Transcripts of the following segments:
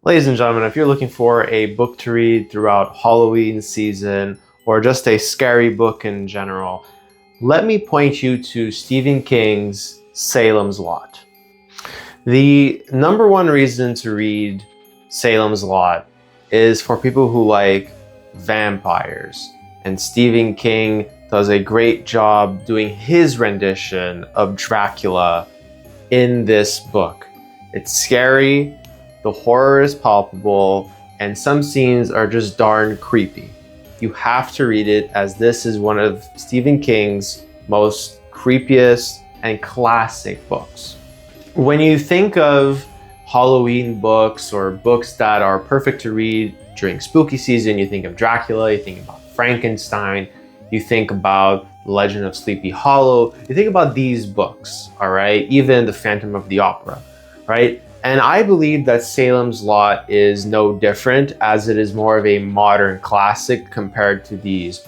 Ladies and gentlemen, if you're looking for a book to read throughout Halloween season or just a scary book in general, let me point you to Stephen King's Salem's Lot. The number one reason to read Salem's Lot is for people who like vampires. And Stephen King does a great job doing his rendition of Dracula in this book. It's scary, the horror is palpable, and some scenes are just darn creepy. You have to read it, as this is one of Stephen King's most creepiest and classic books. When you think of Halloween books or books that are perfect to read during spooky season, you think of Dracula, you think about Frankenstein, you think about The Legend of Sleepy Hollow, you think about these books, all right? Even The Phantom of the Opera, right? And I believe that Salem's Lot is no different, as it is more of a modern classic compared to these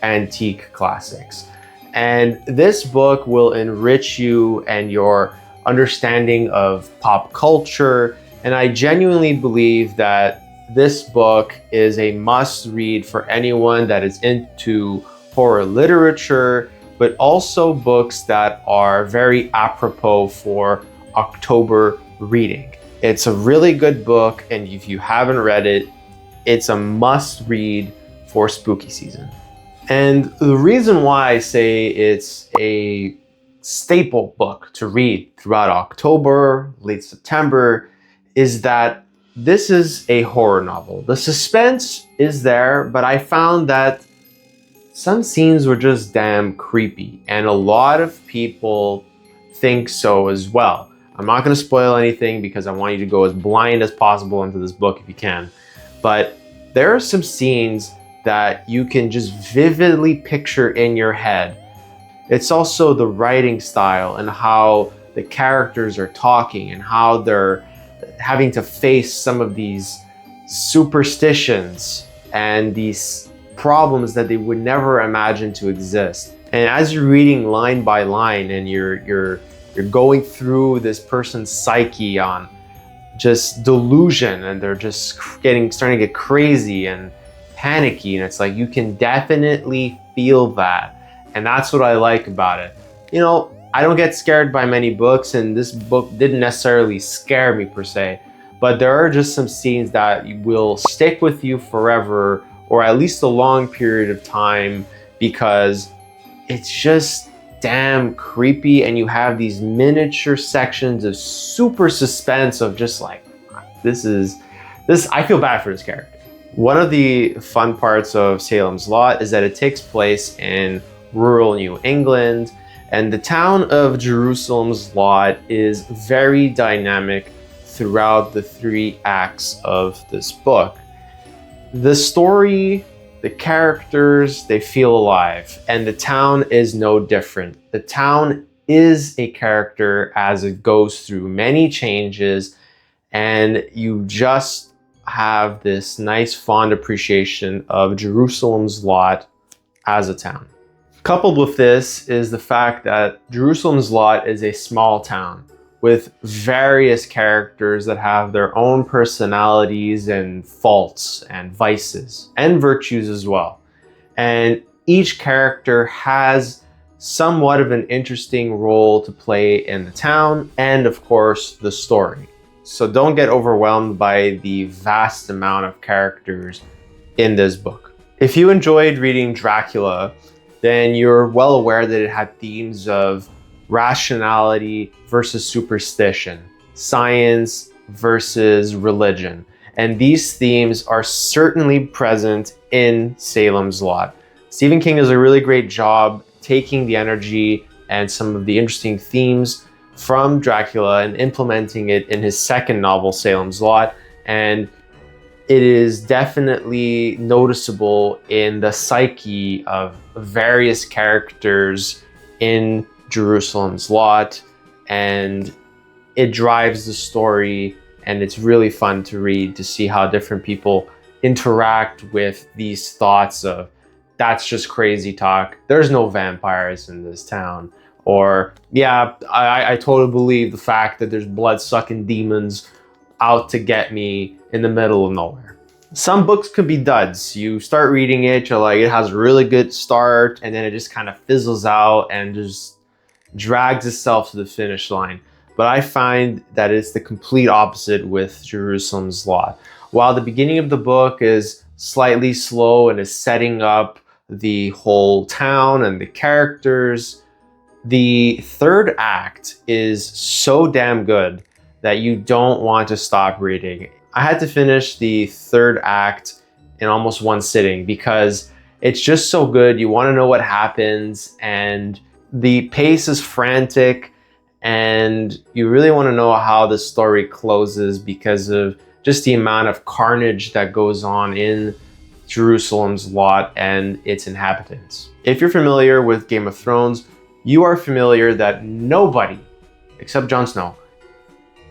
antique classics. And this book will enrich you and your understanding of pop culture. And I genuinely believe that this book is a must read for anyone that is into horror literature, but also books that are very apropos for October reading. It's a really good book, and if you haven't read it, it's a must read for spooky season. And the reason why I say it's a staple book to read throughout October, late September, is that this is a horror novel. The suspense is there, but I found that some scenes were just damn creepy, and a lot of people think so as well. I'm not going to spoil anything because I want you to go as blind as possible into this book if you can. But there are some scenes that you can just vividly picture in your head. It's also the writing style and how the characters are talking and how they're having to face some of these superstitions and these problems that they would never imagine to exist. And as you're reading line by line and you're going through this person's psyche on just delusion, and they're just starting to get crazy and panicky, and it's like you can definitely feel that. And that's what I like about it. You know, I don't get scared by many books, and this book didn't necessarily scare me per se, but there are just some scenes that will stick with you forever, or at least a long period of time, because it's just damn creepy, and you have these miniature sections of super suspense of just like, this, I feel bad for this character. One of the fun parts of Salem's Lot is that it takes place in rural New England, and the town of Jerusalem's Lot is very dynamic throughout the 3 acts of this book. The story, the characters, they feel alive, and the town is no different. The town is a character as it goes through many changes, and you just have this nice fond appreciation of Jerusalem's Lot as a town. Coupled with this is the fact that Jerusalem's Lot is a small town with various characters that have their own personalities and faults and vices and virtues as well. And each character has somewhat of an interesting role to play in the town and, of course, the story. So don't get overwhelmed by the vast amount of characters in this book. If you enjoyed reading Dracula, then you're well aware that it had themes of rationality versus superstition, science versus religion. And these themes are certainly present in Salem's Lot. Stephen King does a really great job taking the energy and some of the interesting themes from Dracula and implementing it in his second novel, Salem's Lot. And it is definitely noticeable in the psyche of various characters in Jerusalem's Lot, and it drives the story, and it's really fun to read to see how different people interact with these thoughts of, that's just crazy talk, there's no vampires in this town, or yeah, I totally believe the fact that there's blood-sucking demons out to get me in the middle of nowhere. Some books could be duds. You start reading it, you're like, it has a really good start, and then it just kind of fizzles out and just drags itself to the finish line. But I find that it's the complete opposite with Jerusalem's Lot. While the beginning of the book is slightly slow and is setting up the whole town and the characters, the third act is so damn good that you don't want to stop reading. I had to finish the third act in almost one sitting because it's just so good. You want to know what happens, and the pace is frantic, and you really want to know how the story closes because of just the amount of carnage that goes on in Jerusalem's Lot and its inhabitants. If you're familiar with Game of Thrones, you are familiar that nobody, except Jon Snow,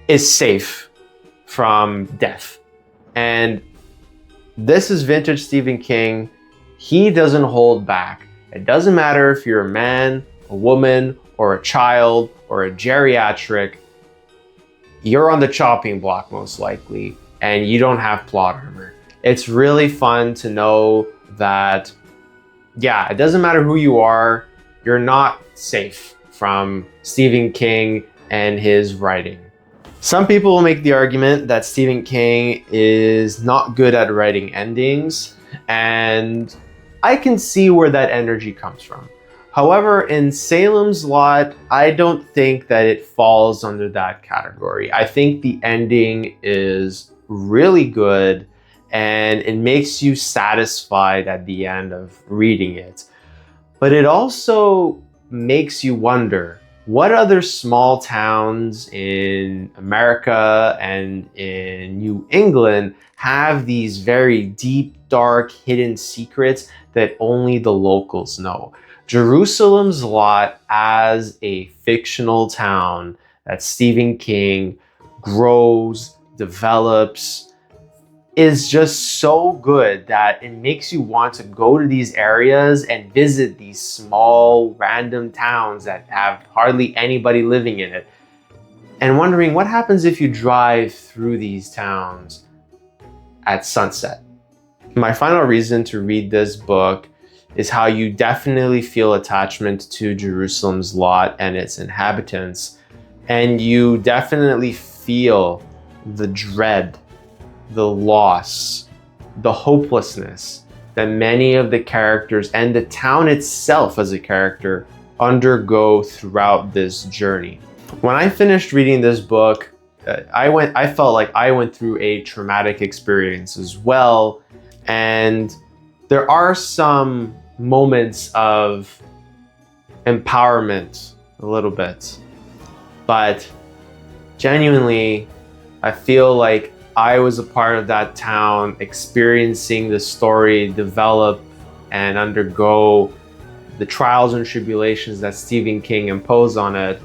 is safe from death. And this is vintage Stephen King. He doesn't hold back. It doesn't matter if you're a man, a woman, or a child, or a geriatric, you're on the chopping block most likely, and you don't have plot armor. It's really fun to know that, yeah, it doesn't matter who you are, you're not safe from Stephen King and his writing. Some people will make the argument that Stephen King is not good at writing endings, and I can see where that energy comes from. However, in Salem's Lot, I don't think that it falls under that category. I think the ending is really good and it makes you satisfied at the end of reading it. But it also makes you wonder, what other small towns in America and in New England have these very deep, dark, hidden secrets that only the locals know? Jerusalem's Lot, as a fictional town that Stephen King grows, develops, is just so good that it makes you want to go to these areas and visit these small random towns that have hardly anybody living in it, and wondering what happens if you drive through these towns at sunset. My final reason to read this book is how you definitely feel attachment to Jerusalem's Lot and its inhabitants, and you definitely feel the dread, the loss, the hopelessness that many of the characters and the town itself as a character undergo throughout this journey. When I finished reading this book, I felt like I went through a traumatic experience as well, and there are some moments of empowerment a little bit, but genuinely, I feel like I was a part of that town, experiencing the story develop and undergo the trials and tribulations that Stephen King imposed on it.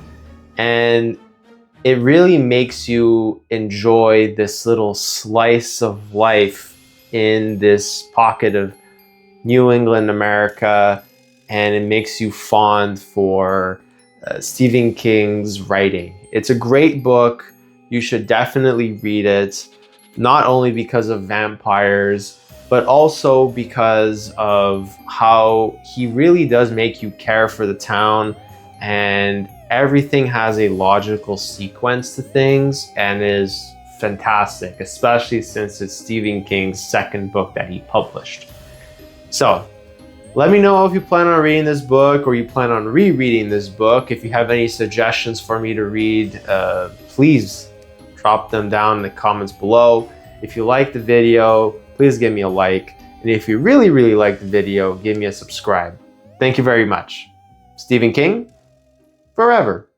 And it really makes you enjoy this little slice of life in this pocket of New England, America, and it makes you fond for Stephen King's writing. It's a great book. You should definitely read it. Not only because of vampires, but also because of how he really does make you care for the town, and everything has a logical sequence to things and is fantastic, especially since it's Stephen King's second book that he published. So let me know if you plan on reading this book or you plan on rereading this book. If you have any suggestions for me to read, please drop them down in the comments below. If you like the video, please give me a like. And if you really, really like the video, give me a subscribe. Thank you very much. Stephen King, forever.